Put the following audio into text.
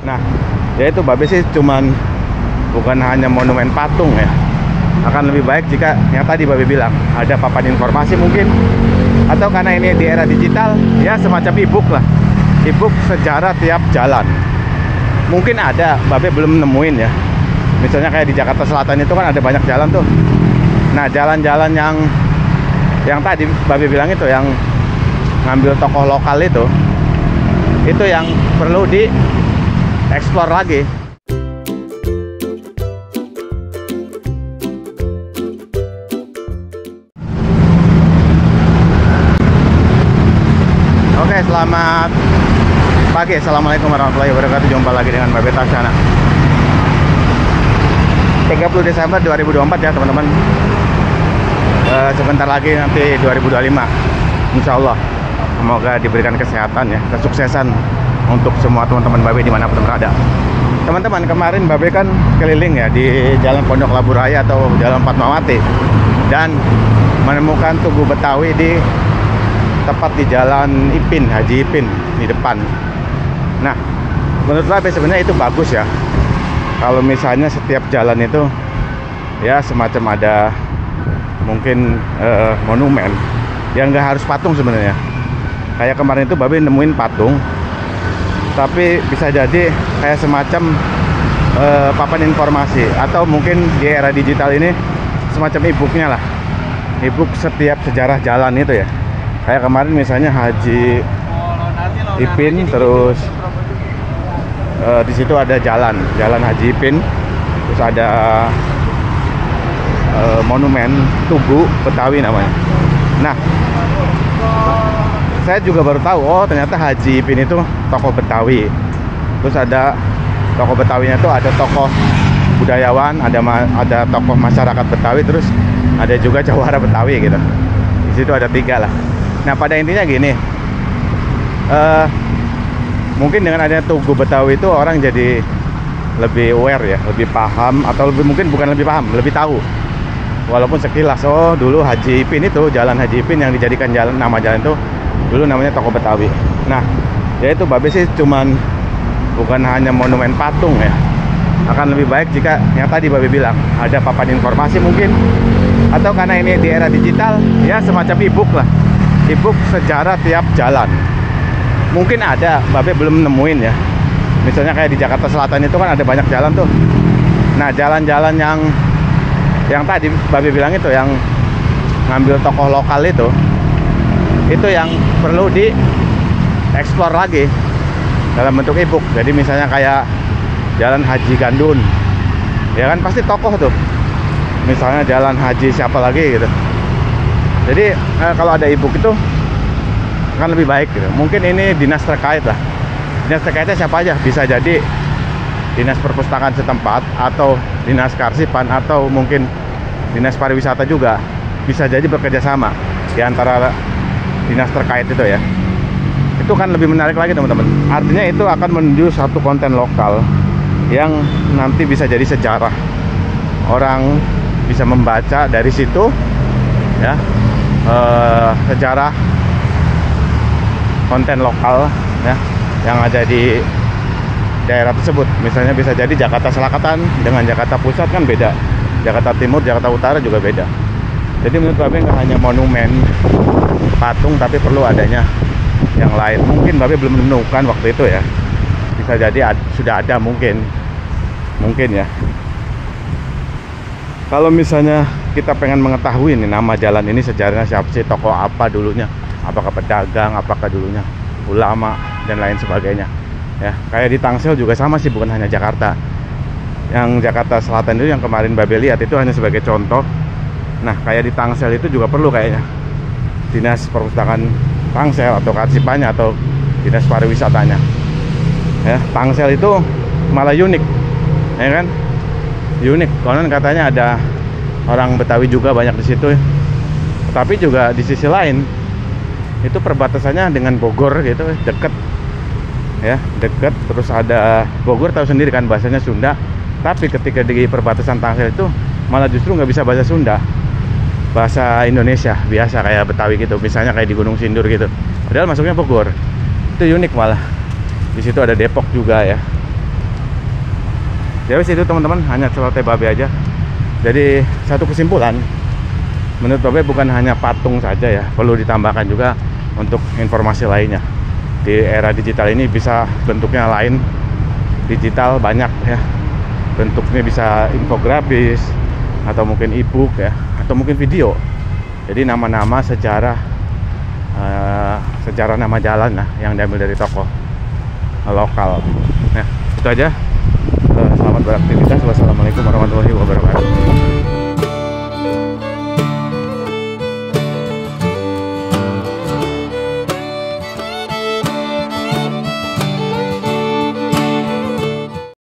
Nah, yaitu Babe sih cuman bukan hanya monumen patung ya. Akan lebih baik jika yang tadi Babe bilang ada papan informasi mungkin, atau karena ini di era digital ya semacam e-book lah, e-book sejarah tiap jalan. Mungkin ada, Babe belum nemuin ya. Misalnya kayak di Jakarta Selatan itu kan ada banyak jalan tuh. Nah, jalan-jalan yang tadi Babe bilang itu, yang ngambil tokoh lokal itu yang perlu di explore lagi. Oke, selamat pagi. Assalamualaikum warahmatullahi wabarakatuh. Jumpa lagi dengan Babe Tasyana. 30 Desember 2024 ya teman-teman. Sebentar lagi nanti 2025, insya Allah. Semoga diberikan kesehatan ya, kesuksesan untuk semua teman-teman Babe dimanapun berada. Teman-teman, kemarin Babe kan keliling ya di Jalan Pondok Labu Raya atau Jalan Fatmawati, dan menemukan Tugu Betawi tepat di Jalan Ipin, Haji Ipin di depan. Nah, menurut Babe sebenarnya itu bagus ya. Kalau misalnya setiap jalan itu ya semacam ada mungkin monumen yang nggak harus patung sebenarnya. Kayak kemarin itu Babe nemuin patung, tapi bisa jadi kayak semacam papan informasi, atau mungkin di era digital ini semacam e-booknya lah, e-book setiap sejarah jalan itu ya. Kayak kemarin misalnya Haji Ipin, terus di situ ada jalan Haji Ipin, terus ada monumen Tugu Betawi namanya. Nah, saya juga baru tahu, oh ternyata Haji Ipin itu tokoh Betawi. Terus ada tokoh Betawinya itu ada tokoh budayawan, ada tokoh masyarakat Betawi, terus ada juga jawara Betawi gitu. Di situ ada 3 lah. Nah, pada intinya gini, mungkin dengan adanya Tugu Betawi itu orang jadi lebih aware ya, lebih paham, atau mungkin bukan lebih paham, lebih tahu. Walaupun sekilas, oh dulu Haji Ipin itu, jalan Haji Ipin yang dijadikan nama jalan itu dulu namanya Tokoh Betawi. Nah, yaitu Babe sih cuman bukan hanya monumen patung ya. Akan lebih baik jika yang tadi Babe bilang ada papan informasi mungkin, atau karena ini di era digital ya semacam e-book lah, e-book sejarah tiap jalan. Mungkin ada, Babe belum nemuin ya. Misalnya kayak di Jakarta Selatan itu kan ada banyak jalan tuh. Nah, jalan-jalan yang tadi Babe bilang itu, yang ngambil tokoh lokal itu yang perlu di explore lagi dalam bentuk e-book. Jadi misalnya kayak Jalan Haji Gandun, ya kan pasti tokoh tuh. Misalnya Jalan Haji siapa lagi gitu. Jadi kalau ada e-book itu akan lebih baik gitu. Mungkin ini dinas terkait lah. Dinas terkaitnya siapa aja? Bisa jadi dinas perpustakaan setempat, atau dinas kearsipan, atau mungkin dinas pariwisata juga. Bisa jadi bekerja sama di antara dinas terkait itu ya. Itu kan lebih menarik lagi teman-teman. Artinya itu akan menuju satu konten lokal yang nanti bisa jadi sejarah. Orang bisa membaca dari situ ya, sejarah konten lokal ya yang ada di daerah tersebut. Misalnya bisa jadi Jakarta Selatan dengan Jakarta Pusat kan beda, Jakarta Timur, Jakarta Utara juga beda. Jadi menurut Babe nggak hanya monumen patung, tapi perlu adanya yang lain. Mungkin Babe belum menemukan waktu itu ya. Bisa jadi sudah ada mungkin ya. Kalau misalnya kita pengen mengetahui nih nama jalan ini sejarahnya siapa sih, tokoh apa dulunya, apakah pedagang, apakah dulunya ulama dan lain sebagainya ya. Kayak di Tangsel juga sama sih, bukan hanya Jakarta. Yang Jakarta Selatan itu yang kemarin Babe lihat itu hanya sebagai contoh. Nah, kayak di Tangsel itu juga perlu kayaknya dinas perpustakaan Tangsel atau kearsipannya atau dinas pariwisatanya ya. Tangsel itu malah unik ya kan, unik. Konon katanya ada orang Betawi juga banyak di situ. Tapi juga di sisi lain itu perbatasannya dengan Bogor gitu, deket ya, deket. Terus ada Bogor, tahu sendiri kan bahasanya Sunda. Tapi ketika di perbatasan Tangsel itu malah justru nggak bisa bahasa Sunda, bahasa Indonesia biasa kayak Betawi gitu. Misalnya kayak di Gunung Sindur gitu, padahal masuknya Bogor. Itu unik malah. Di situ ada Depok juga ya. Ya wis, itu teman-teman, hanya celoteh babe aja. Jadi satu kesimpulan, menurut babe bukan hanya patung saja ya, perlu ditambahkan juga untuk informasi lainnya. Di era digital ini bisa bentuknya lain, digital banyak ya, bentuknya bisa infografis atau mungkin e-book ya, atau mungkin video. Jadi nama-nama sejarah nama jalan lah yang diambil dari tokoh lokal. Nah, itu aja. Selamat beraktivitas. Wassalamualaikum warahmatullahi wabarakatuh.